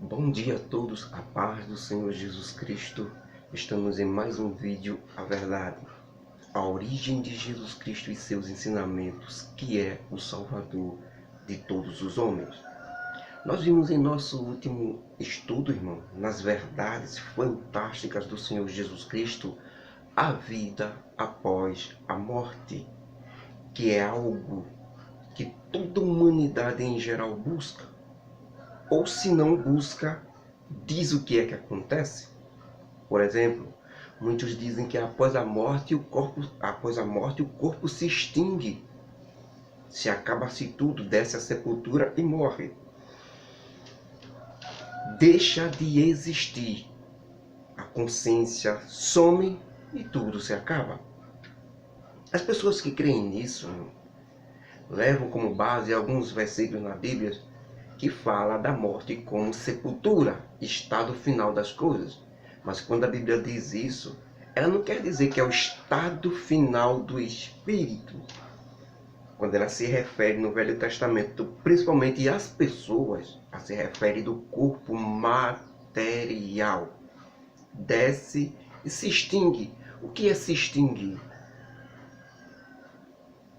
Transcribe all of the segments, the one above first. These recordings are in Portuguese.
Bom dia a todos, a paz do Senhor Jesus Cristo. Estamos em mais um vídeo, a verdade, a origem de Jesus Cristo e seus ensinamentos, que é o Salvador de todos os homens. Nós vimos em nosso último estudo, irmão, nas verdades fantásticas do Senhor Jesus Cristo, a vida após a morte, que é algo que toda a humanidade em geral busca. Ou se não busca, diz o que é que acontece. Por exemplo, muitos dizem que após a morte o corpo se extingue, se acaba-se tudo, desce à sepultura e morre. Deixa de existir. A consciência some e tudo se acaba. As pessoas que creem nisso levam como base alguns versículos na Bíblia que fala da morte como sepultura, estado final das coisas. Mas quando a Bíblia diz isso, ela não quer dizer que é o estado final do espírito. Quando ela se refere no Velho Testamento, principalmente às pessoas, ela se refere do corpo material. Desce e se extingue. O que é se extinguir?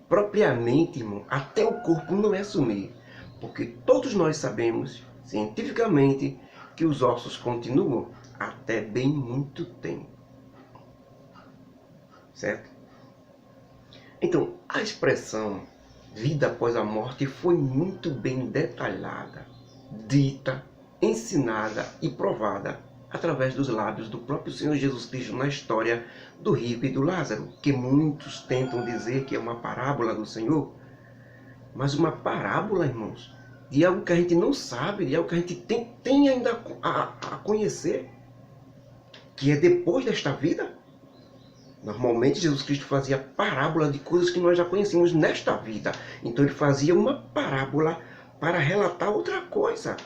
Propriamente, irmão, até o corpo não é sumir. Porque todos nós sabemos, cientificamente, que os ossos continuam até bem muito tempo. Certo? Então, a expressão vida após a morte foi muito bem detalhada, dita, ensinada e provada através dos lábios do próprio Senhor Jesus Cristo na história do rico e do Lázaro, que muitos tentam dizer que é uma parábola do Senhor. Mas uma parábola, irmãos, de algo que a gente não sabe, de algo que a gente tem ainda a conhecer, que é depois desta vida. Normalmente Jesus Cristo fazia parábola de coisas que nós já conhecemos nesta vida. Então ele fazia uma parábola para relatar outra coisa.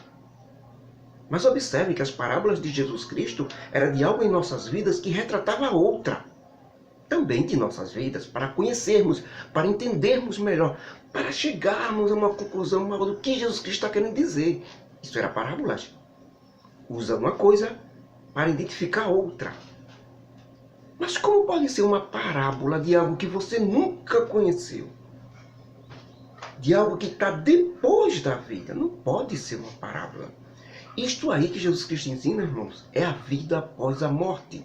Mas observe que as parábolas de Jesus Cristo eram de algo em nossas vidas que retratava outra. Também de nossas vidas, para conhecermos, para entendermos melhor, para chegarmos a uma conclusão maior do que Jesus Cristo está querendo dizer. Isso era parábolas. Usa uma coisa para identificar outra. Mas como pode ser uma parábola de algo que você nunca conheceu? De algo que está depois da vida? Não pode ser uma parábola. Isto aí que Jesus Cristo ensina, irmãos, é a vida após a morte.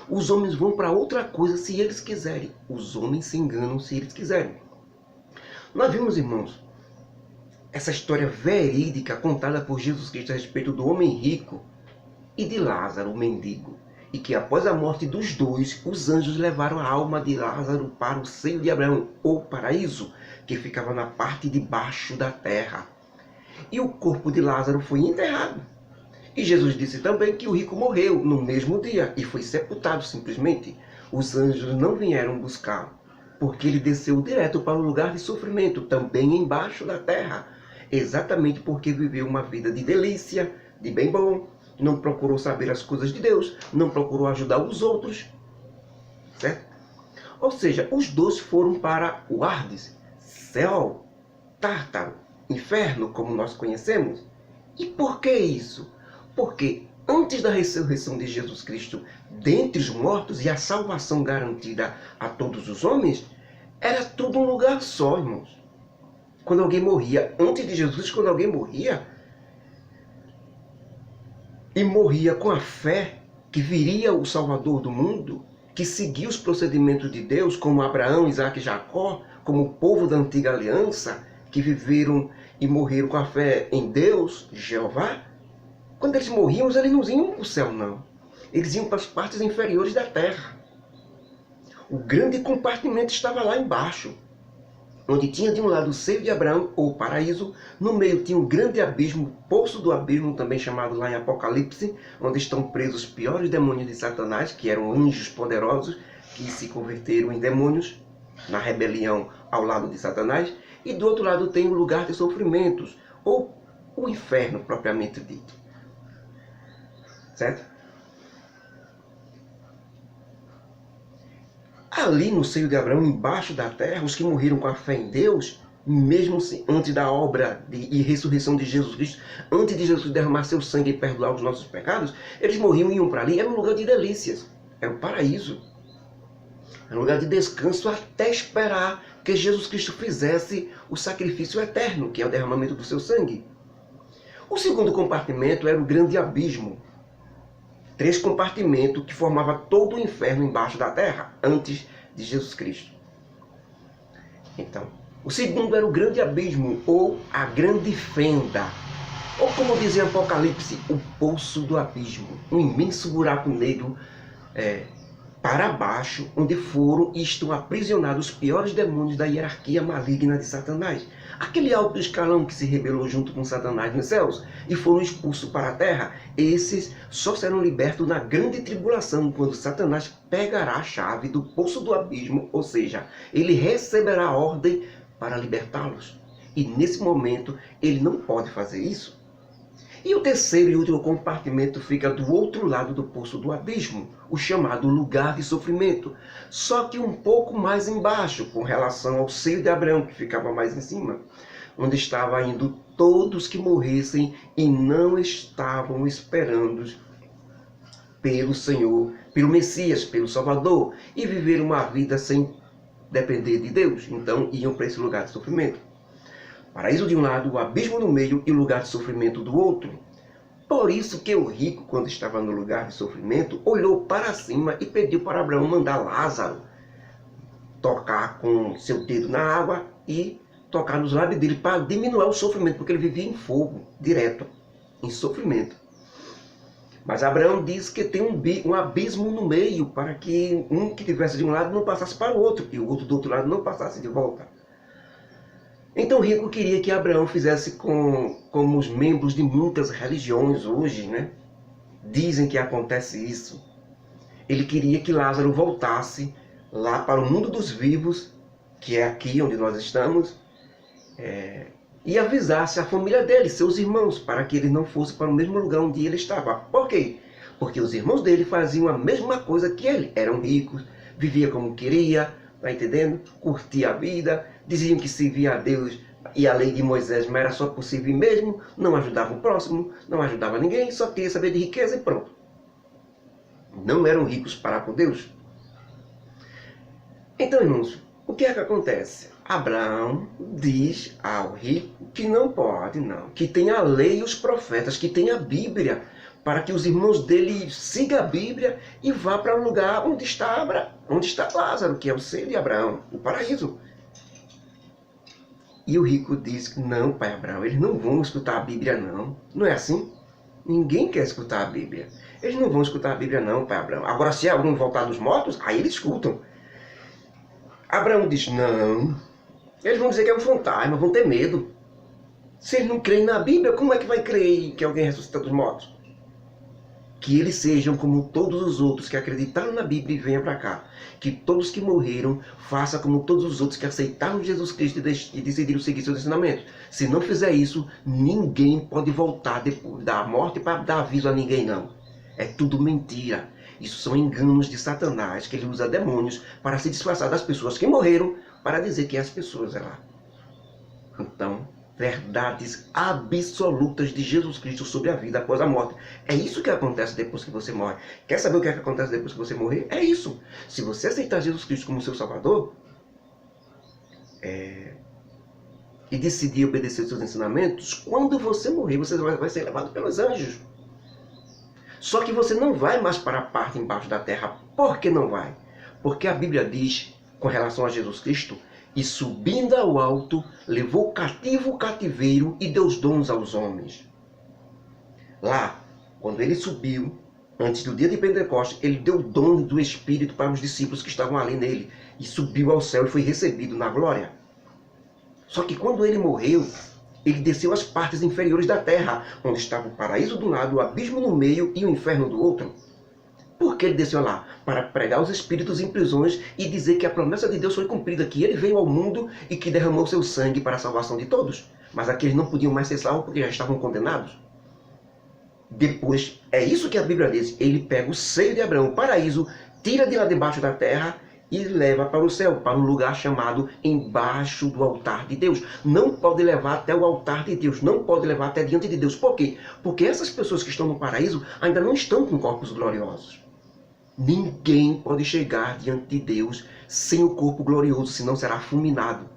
Os homens vão para outra coisa se eles quiserem. Os homens se enganam se eles quiserem. Nós vimos, irmãos, essa história verídica contada por Jesus Cristo a respeito do homem rico e de Lázaro, o mendigo. E que após a morte dos dois, os anjos levaram a alma de Lázaro para o seio de Abraão, ou paraíso, que ficava na parte de baixo da terra. E o corpo de Lázaro foi enterrado. E Jesus disse também que o rico morreu no mesmo dia e foi sepultado simplesmente. Os anjos não vieram buscá-lo, porque ele desceu direto para o lugar de sofrimento, também embaixo da terra. Exatamente porque viveu uma vida de delícia, de bem bom, não procurou saber as coisas de Deus, não procurou ajudar os outros. Certo? Ou seja, os dois foram para o Hades, céu, Tártaro, inferno, como nós conhecemos. E por que isso? Porque antes da ressurreição de Jesus Cristo dentre os mortos e a salvação garantida a todos os homens, era tudo um lugar só, irmãos. Quando alguém morria, antes de Jesus, quando alguém morria, e morria com a fé que viria o Salvador do mundo, que seguia os procedimentos de Deus, como Abraão, Isaac e Jacó, como o povo da antiga aliança, que viveram e morreram com a fé em Deus, Jeová. Quando eles morriam, eles não iam para o céu, não. Eles iam para as partes inferiores da terra. O grande compartimento estava lá embaixo, onde tinha de um lado o seio de Abraão, ou paraíso, no meio tinha um grande abismo, o poço do abismo, também chamado lá em Apocalipse, onde estão presos os piores demônios de Satanás, que eram anjos poderosos, que se converteram em demônios, na rebelião ao lado de Satanás, e do outro lado tem o lugar de sofrimentos, ou o inferno propriamente dito. Certo? Ali no seio de Abraão, embaixo da terra, os que morreram com a fé em Deus, mesmo antes da obra e ressurreição de Jesus Cristo, antes de Jesus derramar seu sangue e perdoar os nossos pecados, eles morriam e iam para ali. Era um lugar de delícias, era o paraíso. Era um lugar de descanso até esperar que Jesus Cristo fizesse o sacrifício eterno, que é o derramamento do seu sangue. O segundo compartimento era o grande abismo. 3 compartimentos que formavam todo o inferno embaixo da terra, antes de Jesus Cristo. Então, o segundo era o grande abismo, ou a grande fenda. Ou como diz em Apocalipse, o poço do abismo. Um imenso buraco negro para baixo, onde foram e estão aprisionados os piores demônios da hierarquia maligna de Satanás. Aquele alto escalão que se rebelou junto com Satanás nos céus e foram expulsos para a terra, esses só serão libertos na grande tribulação, quando Satanás pegará a chave do poço do abismo, ou seja, ele receberá a ordem para libertá-los. E nesse momento ele não pode fazer isso. E o terceiro e último compartimento fica do outro lado do poço do abismo, o chamado lugar de sofrimento, só que um pouco mais embaixo, com relação ao seio de Abraão, que ficava mais em cima, onde estavam indo todos que morressem e não estavam esperando pelo Senhor, pelo Messias, pelo Salvador, e viver uma vida sem depender de Deus. Então iam para esse lugar de sofrimento. Paraíso de um lado, o abismo no meio e o lugar de sofrimento do outro. Por isso que o rico, quando estava no lugar de sofrimento, olhou para cima e pediu para Abraão mandar Lázaro tocar com seu dedo na água e tocar nos lábios dele para diminuir o sofrimento, porque ele vivia em fogo, direto, em sofrimento. Mas Abraão diz que tem um abismo no meio, para que um que estivesse de um lado não passasse para o outro, e o outro do outro lado não passasse de volta. Então o rico queria que Abraão fizesse como os membros de muitas religiões hoje, né? Dizem que acontece isso. Ele queria que Lázaro voltasse lá para o mundo dos vivos, que é aqui onde nós estamos, e avisasse a família dele, seus irmãos, para que ele não fosse para o mesmo lugar onde ele estava. Por quê? Porque os irmãos dele faziam a mesma coisa que ele. Eram ricos, viviam como queria, tá entendendo? Curtia a vida, diziam que servia a Deus e a lei de Moisés, mas era só por servir mesmo, não ajudava o próximo, não ajudava ninguém, só queria saber de riqueza e pronto. Não eram ricos para com Deus. Então, irmãos, o que é que acontece? Abraão diz ao rico que não pode, não. Que tem a lei e os profetas, que tem a Bíblia, para que os irmãos dele sigam a Bíblia e vá para o lugar onde está Lázaro, que é o seio de Abraão, o paraíso. E o rico diz que não, pai Abraão, eles não vão escutar a Bíblia, não. Não é assim? Ninguém quer escutar a Bíblia. Eles não vão escutar a Bíblia, não, pai Abraão. Agora, se algum voltar dos mortos, aí eles escutam. Abraão diz, não. Eles vão dizer que é um fantasma, vão ter medo. Se eles não creem na Bíblia, como é que vai crer que alguém ressuscita dos mortos? Que eles sejam como todos os outros que acreditaram na Bíblia e venham para cá. Que todos que morreram façam como todos os outros que aceitaram Jesus Cristo e decidiram seguir seus ensinamentos. Se não fizer isso, ninguém pode voltar depois da morte para dar aviso a ninguém, não. É tudo mentira. Isso são enganos de Satanás, que ele usa demônios para se disfarçar das pessoas que morreram, para dizer que as pessoas é lá. Então, verdades absolutas de Jesus Cristo sobre a vida após a morte. É isso que acontece depois que você morre. Quer saber o que é que acontece depois que você morrer? É isso. Se você aceitar Jesus Cristo como seu Salvador, e decidir obedecer os seus ensinamentos, quando você morrer, você vai ser levado pelos anjos. Só que você não vai mais para a parte embaixo da terra. Por que não vai? Porque a Bíblia diz, com relação a Jesus Cristo, e subindo ao alto, levou cativo o cativeiro e deu os dons aos homens. Lá, quando ele subiu, antes do dia de Pentecostes, ele deu o dom do Espírito para os discípulos que estavam ali nele. E subiu ao céu e foi recebido na glória. Só que quando ele morreu, ele desceu às partes inferiores da terra, onde estava o paraíso de um lado, o abismo no meio e o inferno do outro. Por que ele desceu lá? Para pregar os espíritos em prisões e dizer que a promessa de Deus foi cumprida, que ele veio ao mundo e que derramou seu sangue para a salvação de todos. Mas aqueles não podiam mais ser salvos porque já estavam condenados. Depois, é isso que a Bíblia diz, ele pega o seio de Abraão, o paraíso, tira de lá debaixo da terra e leva para o céu, para um lugar chamado embaixo do altar de Deus. Não pode levar até o altar de Deus, não pode levar até diante de Deus. Por quê? Porque essas pessoas que estão no paraíso ainda não estão com corpos gloriosos. Ninguém pode chegar diante de Deus sem o corpo glorioso, senão será fulminado.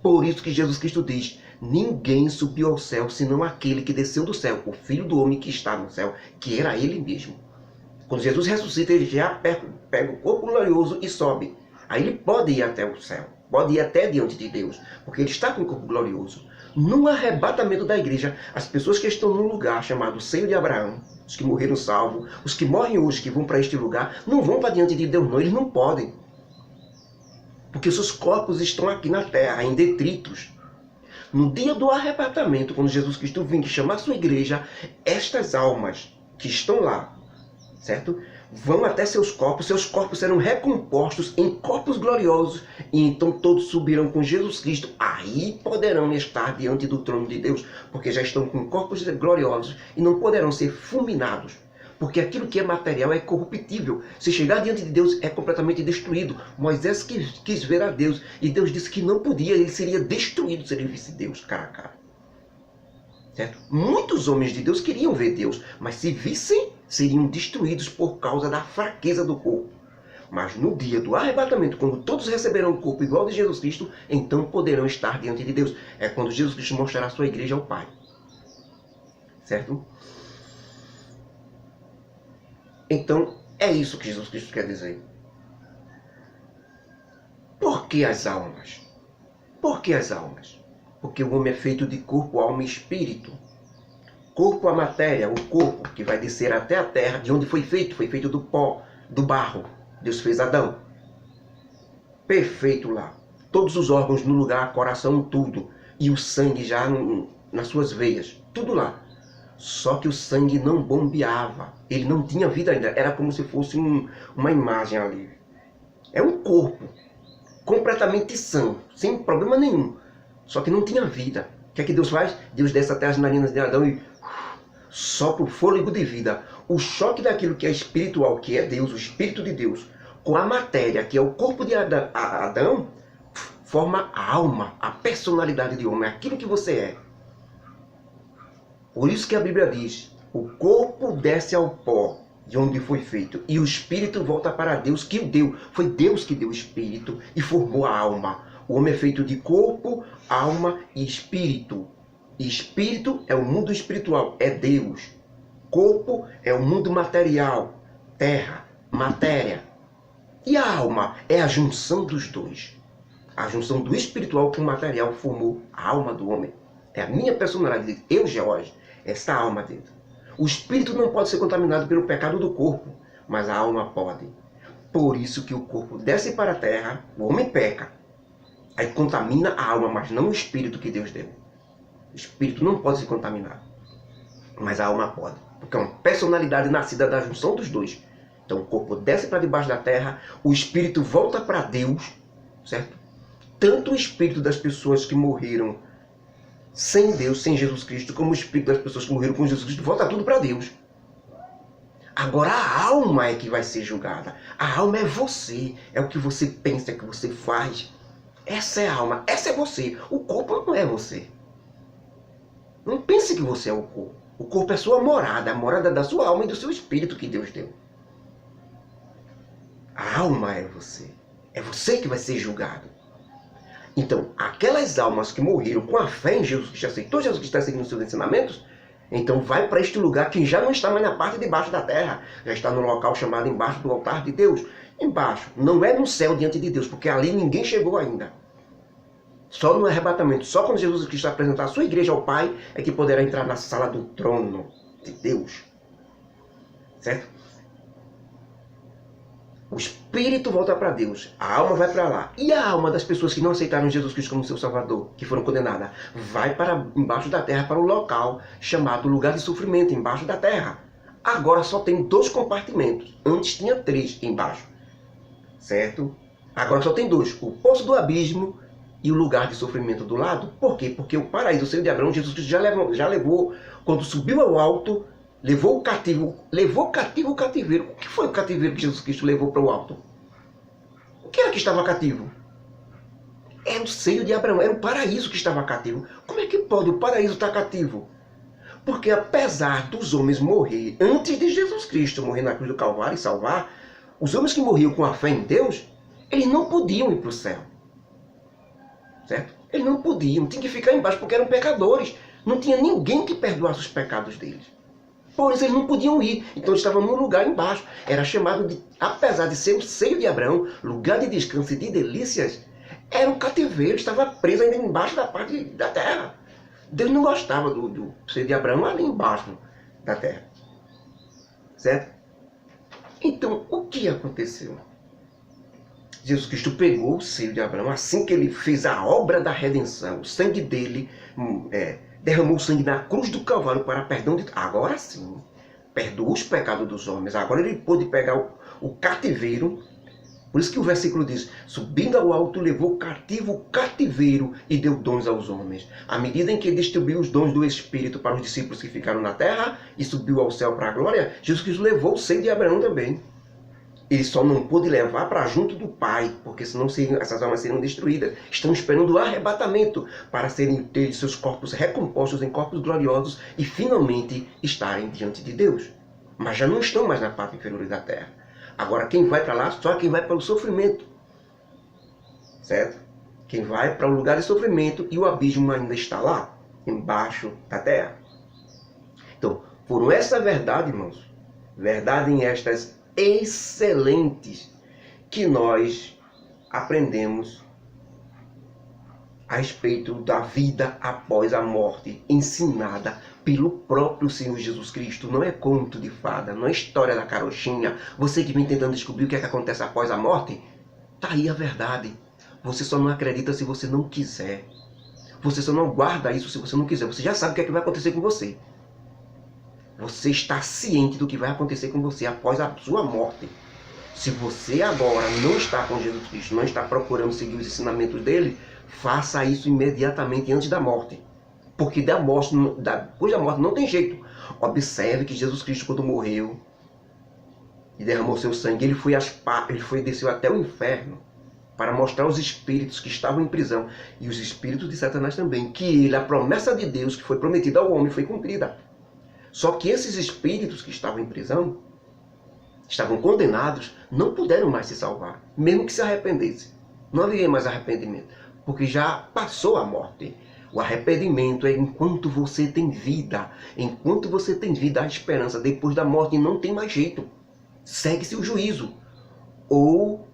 Por isso que Jesus Cristo diz: ninguém subiu ao céu, senão aquele que desceu do céu, o Filho do homem que está no céu, que era ele mesmo. Quando Jesus ressuscita, ele já pega o corpo glorioso e sobe. Aí ele pode ir até o céu, pode ir até diante de Deus, porque ele está com o corpo glorioso. No arrebatamento da igreja, as pessoas que estão num lugar chamado Seio de Abraão, os que morreram salvos, os que morrem hoje, que vão para este lugar, não vão para diante de Deus não, eles não podem. Porque seus corpos estão aqui na terra, em detritos. No dia do arrebatamento, quando Jesus Cristo vir chamar a sua igreja, estas almas que estão lá, certo? Vão até seus corpos serão recompostos em corpos gloriosos, e então todos subirão com Jesus Cristo. Aí poderão estar diante do trono de Deus, porque já estão com corpos gloriosos e não poderão ser fulminados. Porque aquilo que é material é corruptível. Se chegar diante de Deus é completamente destruído. Moisés quis ver a Deus e Deus disse que não podia, ele seria destruído se ele visse Deus cara a cara. Certo? Muitos homens de Deus queriam ver Deus, mas se vissem, seriam destruídos por causa da fraqueza do corpo. Mas no dia do arrebatamento, quando todos receberão o corpo igual de Jesus Cristo, então poderão estar diante de Deus. É quando Jesus Cristo mostrará a sua igreja ao Pai. Certo? Então, é isso que Jesus Cristo quer dizer. Por que as almas? Por que as almas? Porque o homem é feito de corpo, alma e espírito. Corpo, a matéria, o corpo que vai descer até a terra, de onde foi feito do pó, do barro. Deus fez Adão. Perfeito lá. Todos os órgãos no lugar, coração, tudo. E o sangue já nas suas veias. Tudo lá. Só que o sangue não bombeava. Ele não tinha vida ainda. Era como se fosse uma imagem ali. É um corpo completamente são, sem problema nenhum. Só que não tinha vida. O que é que Deus faz? Deus desce até as narinas de Adão e sopra o fôlego de vida. O choque daquilo que é espiritual, que é Deus, o Espírito de Deus, com a matéria, que é o corpo de Adão, forma a alma, a personalidade de homem, aquilo que você é. Por isso que a Bíblia diz: o corpo desce ao pó, de onde foi feito, e o espírito volta para Deus que o deu. Foi Deus que deu o espírito e formou a alma. O homem é feito de corpo, alma e espírito. E espírito é o mundo espiritual, é Deus. Corpo é o mundo material, terra, matéria. E a alma é a junção dos dois. A junção do espiritual com o material formou a alma do homem. É a minha personalidade, eu, George, esta alma dentro. O espírito não pode ser contaminado pelo pecado do corpo, mas a alma pode. Por isso que o corpo desce para a terra, o homem peca. Aí contamina a alma, mas não o espírito que Deus deu. O espírito não pode se contaminar, mas a alma pode. Porque é uma personalidade nascida da junção dos dois. Então o corpo desce para debaixo da terra, o espírito volta para Deus, certo? Tanto o espírito das pessoas que morreram sem Deus, sem Jesus Cristo, como o espírito das pessoas que morreram com Jesus Cristo, volta tudo para Deus. Agora a alma é que vai ser julgada. A alma é você, é o que você pensa, é o que você faz. Essa é a alma, essa é você. O corpo não é você. Não pense que você é o corpo. O corpo é sua morada, a morada da sua alma e do seu espírito que Deus deu. A alma é você. É você que vai ser julgado. Então, aquelas almas que morreram com a fé em Jesus, que aceitou Jesus, que está seguindo seus ensinamentos, então vai para este lugar que já não está mais na parte de baixo da terra, já está no local chamado embaixo do altar de Deus. Embaixo, não é no céu diante de Deus, porque ali ninguém chegou ainda. Só no arrebatamento, só quando Jesus Cristo apresentar a sua igreja ao Pai, é que poderá entrar na sala do trono de Deus. Certo? O espírito volta para Deus, a alma vai para lá. E a alma das pessoas que não aceitaram Jesus Cristo como seu Salvador, que foram condenadas, vai para embaixo da terra, para o local chamado lugar de sofrimento, embaixo da terra. Agora só tem 2 compartimentos. Antes tinha 3 embaixo. Certo? Agora só tem 2. O poço do abismo e o lugar de sofrimento do lado. Por quê? Porque o paraíso, o seio de Abraão, Jesus Cristo já levou, quando subiu ao alto, levou cativo o cativeiro. O que foi o cativeiro que Jesus Cristo levou para o alto? que era que estava cativo? Era o seio de Abraão, era o paraíso que estava cativo. Como é que pode o paraíso estar cativo? Porque apesar dos homens morrer antes de Jesus Cristo morrer na cruz do Calvário e salvar, os homens que morriam com a fé em Deus, eles não podiam ir para o céu. Certo? Eles não podiam, tinham que ficar embaixo porque eram pecadores. Não tinha ninguém que perdoasse os pecados deles. Por isso eles não podiam ir. Então eles estavam num lugar embaixo. Era chamado de, apesar de ser o seio de Abraão, lugar de descanso e de delícias, era um cativeiro, estava preso ainda embaixo da parte da terra. Deus não gostava do seio de Abraão ali embaixo da terra. Certo? Então, o que aconteceu? Jesus Cristo pegou o seio de Abraão, assim que ele fez a obra da redenção, o sangue dele derramou o sangue na cruz do Calvário para perdão de... Agora sim, perdoou os pecados dos homens. Agora ele pôde pegar o cativeiro. Por isso que o versículo diz, subindo ao alto, levou cativo o cativeiro e deu dons aos homens. À medida em que distribuiu os dons do Espírito para os discípulos que ficaram na terra e subiu ao céu para a glória, Jesus Cristo levou o seio de Abraão também. Ele só não pôde levar para junto do Pai, porque senão essas almas seriam destruídas. Estão esperando o arrebatamento para ter seus corpos recompostos em corpos gloriosos e finalmente estarem diante de Deus. Mas já não estão mais na parte inferior da terra. Agora quem vai para lá, só quem vai para o sofrimento. Certo? Quem vai para o lugar de sofrimento e o abismo ainda está lá, embaixo da terra. Então, por essa verdade, irmãos, verdade em estas excelentes que nós aprendemos a respeito da vida após a morte, ensinada pelo próprio Senhor Jesus Cristo. Não é conto de fada, não é história da carochinha. Você que vem tentando descobrir o que é que acontece após a morte, tá aí a verdade. Você só não acredita se você não quiser. Você só não guarda isso se você não quiser. Você já sabe o que é que vai acontecer com você. Você está ciente do que vai acontecer com você após a sua morte. Se você agora não está com Jesus Cristo, não está procurando seguir os ensinamentos dele, faça isso imediatamente antes da morte. Porque depois da morte não tem jeito. Observe que Jesus Cristo, quando morreu e derramou seu sangue, ele desceu até o inferno para mostrar aos espíritos que estavam em prisão e os espíritos de Satanás também, que a promessa de Deus que foi prometida ao homem foi cumprida. Só que esses espíritos que estavam em prisão, estavam condenados, não puderam mais se salvar, mesmo que se arrependessem. Não havia mais arrependimento, porque já passou a morte. O arrependimento é enquanto você tem vida. Enquanto você tem vida, há esperança. Depois da morte não tem mais jeito. Segue-se o juízo. Ou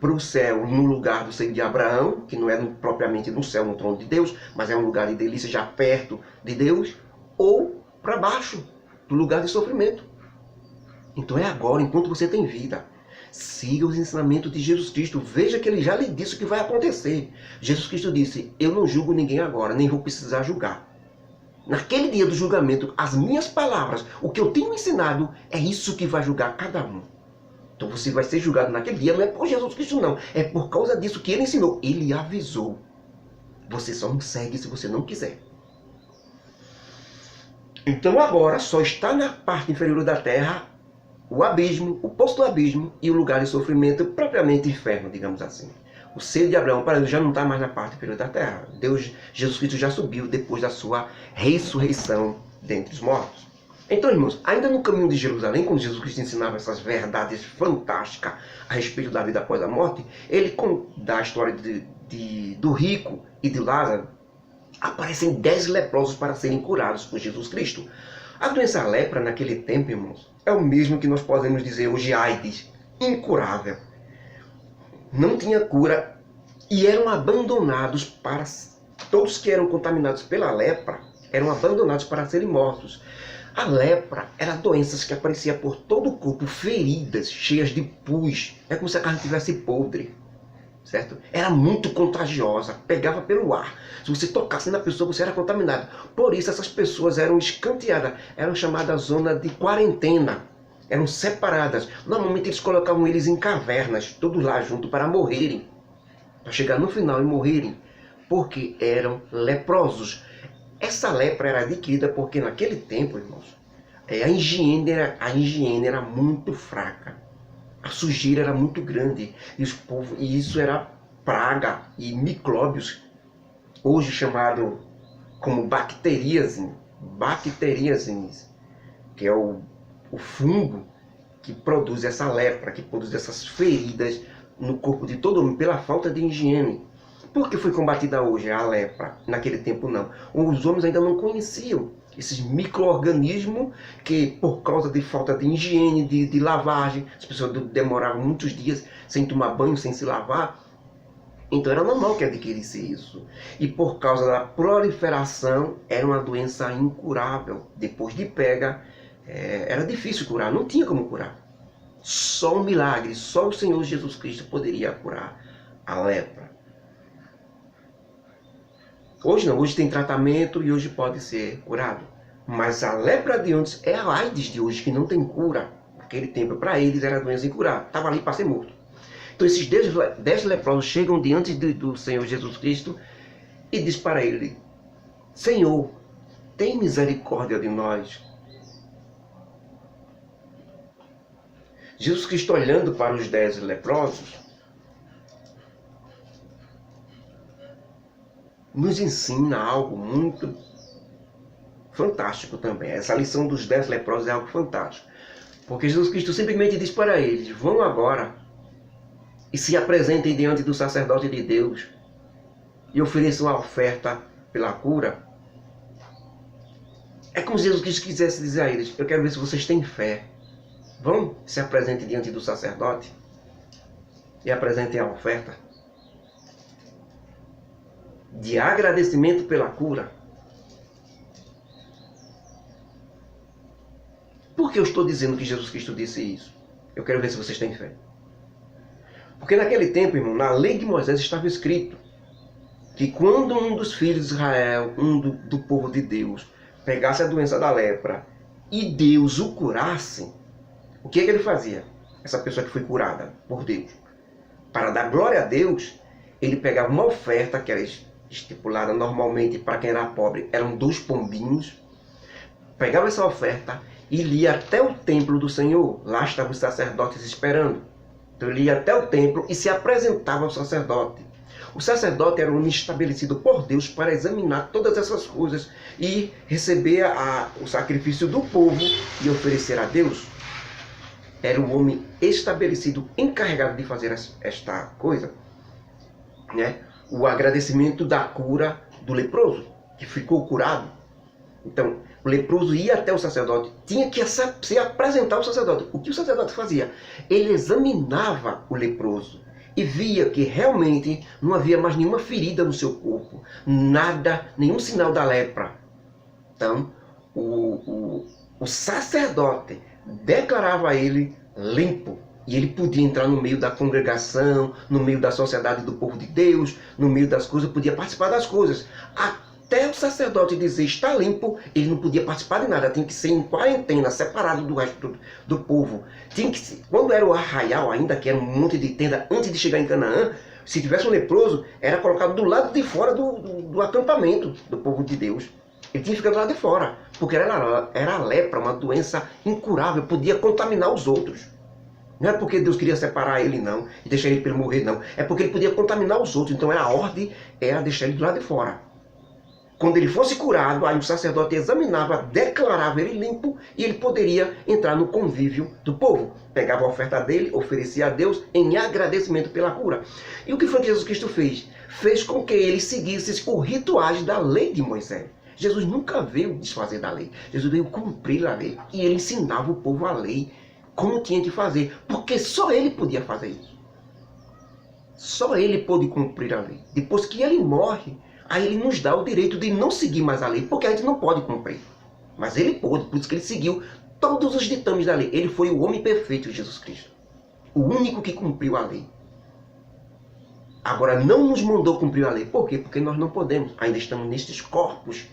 para o céu, no lugar do seio de Abraão, que não é propriamente no céu, no trono de Deus, mas é um lugar de delícia já perto de Deus, ou para baixo, do lugar de sofrimento. Então é agora, enquanto você tem vida. Siga os ensinamentos de Jesus Cristo. Veja que ele já lhe disse o que vai acontecer. Jesus Cristo disse, eu não julgo ninguém agora, nem vou precisar julgar. Naquele dia do julgamento, as minhas palavras, o que eu tenho ensinado, é isso que vai julgar cada um. Então você vai ser julgado naquele dia, não é por Jesus Cristo não, é por causa disso que ele ensinou. Ele avisou. Você só não segue se você não quiser. Então agora só está na parte inferior da terra o abismo, o poço do abismo e o lugar de sofrimento, propriamente inferno, digamos assim. O seio de Abraão, para ele, já não está mais na parte inferior da terra. Jesus Cristo já subiu depois da sua ressurreição dentre os mortos. Então, irmãos, ainda no caminho de Jerusalém, quando Jesus Cristo ensinava essas verdades fantásticas a respeito da vida após a morte, ele dá a história do rico e de Lázaro. Aparecem 10 leprosos para serem curados por Jesus Cristo. A doença lepra naquele tempo, irmãos, é o mesmo que nós podemos dizer hoje AIDS, incurável. Não tinha cura e eram abandonados para... Todos que eram contaminados pela lepra eram abandonados para serem mortos. A lepra era doenças que apareciam por todo o corpo, feridas cheias de pus. É como se a carne estivesse podre. Certo? Era muito contagiosa, pegava pelo ar. Se você tocasse na pessoa, você era contaminado. Por isso essas pessoas eram escanteadas, eram chamadas zona de quarentena. Eram separadas. Normalmente eles colocavam eles em cavernas, todos lá juntos, para morrerem. Para chegar no final e morrerem. Porque eram leprosos. Essa lepra era adquirida porque naquele tempo, irmãos, a higiene era muito fraca. A sujeira era muito grande e isso era praga e micróbios, hoje chamado como bacteríases, que é o fungo que produz essa lepra, que produz essas feridas no corpo de todo homem pela falta de higiene. Por que foi combatida hoje a lepra? Naquele tempo não. Os homens ainda não conheciam esses micro-organismos que, por causa de falta de higiene, de lavagem, as pessoas demoravam muitos dias sem tomar banho, sem se lavar. Então era normal que adquirisse isso. E por causa da proliferação, era uma doença incurável. Depois de pega, era difícil curar, não tinha como curar. Só um milagre, só o Senhor Jesus Cristo poderia curar a lepra. Hoje não, hoje tem tratamento e hoje pode ser curado. Mas a lepra de antes é a AIDS de hoje, que não tem cura. Naquele tempo, para eles, era doença incurável. Estava ali para ser morto. Então esses 10 leprosos chegam diante do Senhor Jesus Cristo e diz para ele: Senhor, tem misericórdia de nós. Jesus Cristo, olhando para os 10 leprosos, nos ensina algo muito fantástico também. Essa lição dos 10 leprosos é algo fantástico. Porque Jesus Cristo simplesmente diz para eles: vão agora e se apresentem diante do sacerdote de Deus e ofereçam a oferta pela cura. É como se Jesus Cristo quisesse dizer a eles: eu quero ver se vocês têm fé. Vão, se apresentem diante do sacerdote e apresentem a oferta de agradecimento pela cura. Por que eu estou dizendo que Jesus Cristo disse isso? Eu quero ver se vocês têm fé. Porque naquele tempo, irmão, na lei de Moisés estava escrito que quando um dos filhos de Israel, do povo de Deus, pegasse a doença da lepra e Deus o curasse, o que ele fazia? Essa pessoa que foi curada por Deus, para dar glória a Deus, ele pegava uma oferta que era estipulada normalmente para quem era pobre, eram 2 pombinhos, pegava essa oferta e ia até o templo do Senhor. Lá estavam os sacerdotes esperando. Então ele ia até o templo e se apresentava ao sacerdote. O sacerdote era um homem estabelecido por Deus para examinar todas essas coisas e receber o sacrifício do povo e oferecer a Deus. Era um homem estabelecido, encarregado de fazer esta coisa, né? O agradecimento da cura do leproso, que ficou curado. Então, o leproso ia até o sacerdote, tinha que se apresentar ao sacerdote. O que o sacerdote fazia? Ele examinava o leproso e via que realmente não havia mais nenhuma ferida no seu corpo, nada, nenhum sinal da lepra. Então, o sacerdote declarava ele limpo. E ele podia entrar no meio da congregação, no meio da sociedade do povo de Deus, no meio das coisas, podia participar das coisas. Até o sacerdote dizer está limpo, ele não podia participar de nada, tinha que ser em quarentena, separado do resto do povo. Tinha que, quando era o arraial ainda, que era um monte de tenda antes de chegar em Canaã, se tivesse um leproso, era colocado do lado de fora do acampamento do povo de Deus. Ele tinha que ficar do lado de fora, porque era a lepra, uma doença incurável, podia contaminar os outros. Não é porque Deus queria separar ele, não, e deixar ele para ele morrer, não. É porque ele podia contaminar os outros. Então a ordem era deixar ele do lado de fora. Quando ele fosse curado, aí o sacerdote examinava, declarava ele limpo e ele poderia entrar no convívio do povo. Pegava a oferta dele, oferecia a Deus em agradecimento pela cura. E o que foi que Jesus Cristo fez? Fez com que ele seguisse os rituais da lei de Moisés. Jesus nunca veio desfazer da lei. Jesus veio cumprir a lei. E ele ensinava o povo a lei, como tinha que fazer, porque só ele podia fazer isso. Só ele pôde cumprir a lei. Depois que ele morre, aí ele nos dá o direito de não seguir mais a lei, porque a gente não pode cumprir. Mas ele pôde, por isso que ele seguiu todos os ditames da lei. Ele foi o homem perfeito, Jesus Cristo. O único que cumpriu a lei. Agora, não nos mandou cumprir a lei. Por quê? Porque nós não podemos. Ainda estamos nestes corpos.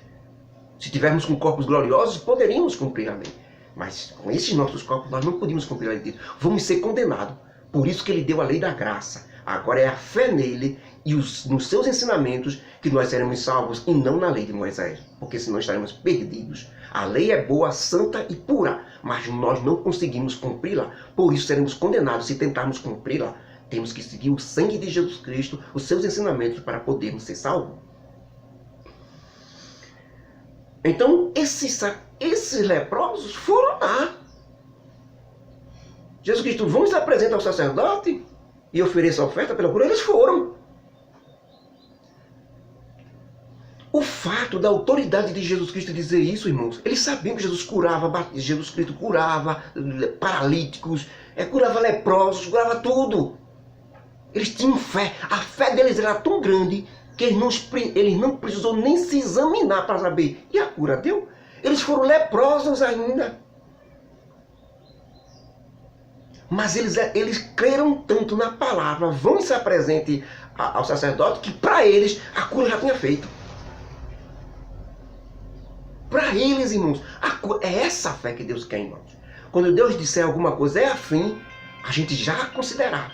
Se tivermos com corpos gloriosos, poderíamos cumprir a lei. Mas com esses nossos corpos nós não podíamos cumprir a lei dele. Vamos ser condenados. Por isso que ele deu a lei da graça. Agora é a fé nele e nos seus ensinamentos que nós seremos salvos e não na lei de Moisés, porque senão estaremos perdidos. A lei é boa, santa e pura, mas nós não conseguimos cumpri-la, por isso seremos condenados se tentarmos cumpri-la. Temos que seguir o sangue de Jesus Cristo, os seus ensinamentos, para podermos ser salvos. Então, esses leprosos foram lá. Jesus Cristo, vão se apresentar ao sacerdote e oferecer a oferta pela cura? Eles foram. O fato da autoridade de Jesus Cristo dizer isso, irmãos, eles sabiam que Jesus Cristo curava paralíticos, curava leprosos, curava tudo. Eles tinham fé. A fé deles era tão grande que eles não precisou nem se examinar para saber. E a cura deu? Eles foram leprosos ainda. Mas eles creram tanto na palavra, vão e se apresente ao sacerdote, que para eles a cura já tinha feito. Para eles, irmãos, é essa fé que Deus quer, irmãos. Quando Deus disser alguma coisa é assim, a gente já considerar.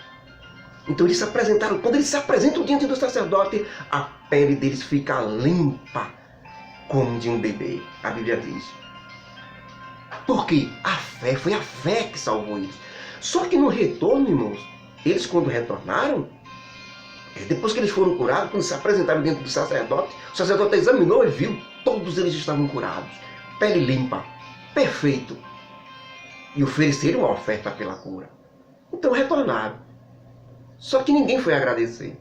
Então eles se apresentaram. Quando eles se apresentam diante do sacerdote, a pele deles fica limpa como de um bebê. A Bíblia diz. Porque foi a fé que salvou eles. Só que no retorno, irmãos, eles quando retornaram, depois que eles foram curados, quando se apresentaram diante do sacerdote, o sacerdote examinou e viu, todos eles estavam curados. Pele limpa, perfeito. E ofereceram uma oferta pela cura. Então retornaram. Só que ninguém foi agradecer.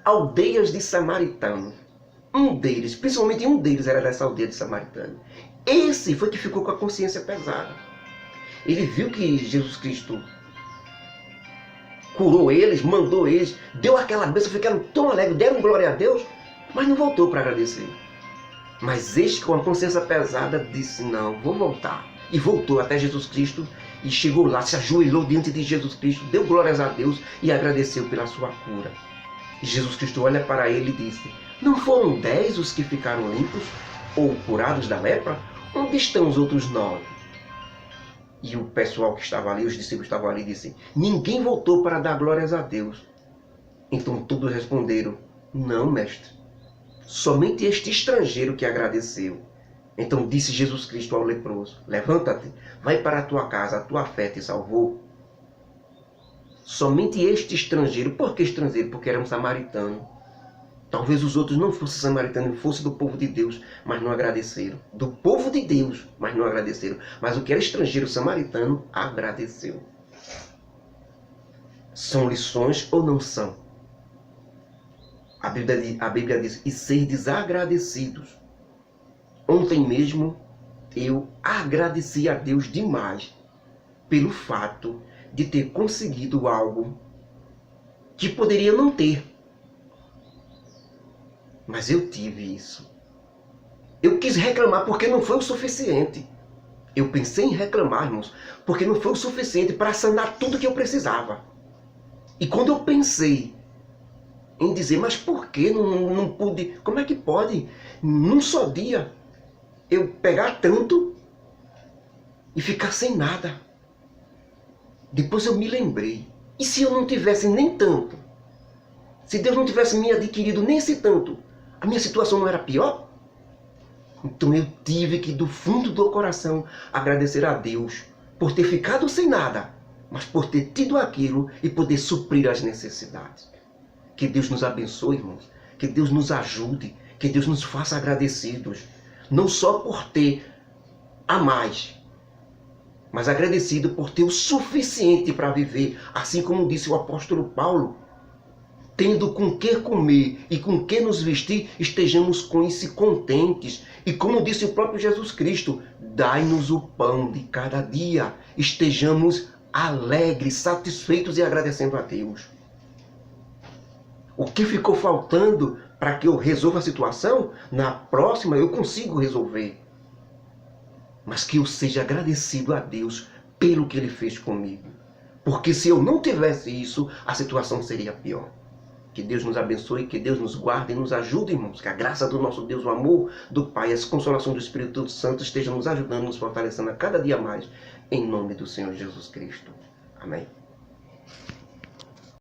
Aldeias de samaritanos. Principalmente um deles era dessa aldeia de samaritano. Esse foi que ficou com a consciência pesada. Ele viu que Jesus Cristo curou eles, mandou eles, deu aquela bênção, ficaram tão alegres, deram glória a Deus, mas não voltou para agradecer. Mas este, com a consciência pesada, disse, não, vou voltar. E voltou até Jesus Cristo e chegou lá, se ajoelhou diante de Jesus Cristo, deu glórias a Deus e agradeceu pela sua cura. E Jesus Cristo olha para ele e disse, não foram 10 os que ficaram limpos ou curados da lepra? Onde estão os outros 9? E o pessoal que estava ali, os discípulos que estavam ali, disse, ninguém voltou para dar glórias a Deus. Então todos responderam, não, mestre, somente este estrangeiro que agradeceu. Então disse Jesus Cristo ao leproso, levanta-te, vai para a tua casa, a tua fé te salvou. Somente este estrangeiro, por que estrangeiro? Porque era um samaritano. Talvez os outros não fossem samaritanos, fossem do povo de Deus, mas não agradeceram. Do povo de Deus, mas não agradeceram. Mas o que era estrangeiro samaritano, agradeceu. São lições ou não são? A Bíblia diz, e serdes agradecidos. Ontem mesmo eu agradeci a Deus demais pelo fato de ter conseguido algo que poderia não ter. Mas eu tive isso. Eu quis reclamar porque não foi o suficiente. Eu pensei em reclamar, irmãos, porque não foi o suficiente para sanar tudo que eu precisava. E quando eu pensei em dizer, mas por que não pude? Como é que pode, num só dia, eu pegar tanto e ficar sem nada? Depois eu me lembrei. E se eu não tivesse nem tanto? Se Deus não tivesse me adquirido nem esse tanto, a minha situação não era pior? Então eu tive que, do fundo do coração, agradecer a Deus por ter ficado sem nada, mas por ter tido aquilo e poder suprir as necessidades. Que Deus nos abençoe, irmãos. Que Deus nos ajude. Que Deus nos faça agradecidos. Não só por ter a mais, mas agradecido por ter o suficiente para viver. Assim como disse o apóstolo Paulo, tendo com que comer e com que nos vestir, estejamos com isso contentes. E como disse o próprio Jesus Cristo, dai-nos o pão de cada dia. Estejamos alegres, satisfeitos e agradecendo a Deus. O que ficou faltando para que eu resolva a situação, na próxima eu consigo resolver. Mas que eu seja agradecido a Deus pelo que Ele fez comigo. Porque se eu não tivesse isso, a situação seria pior. Que Deus nos abençoe, que Deus nos guarde e nos ajude, irmãos. Que a graça do nosso Deus, o amor do Pai, a consolação do Espírito Santo estejam nos ajudando, nos fortalecendo a cada dia mais. Em nome do Senhor Jesus Cristo. Amém.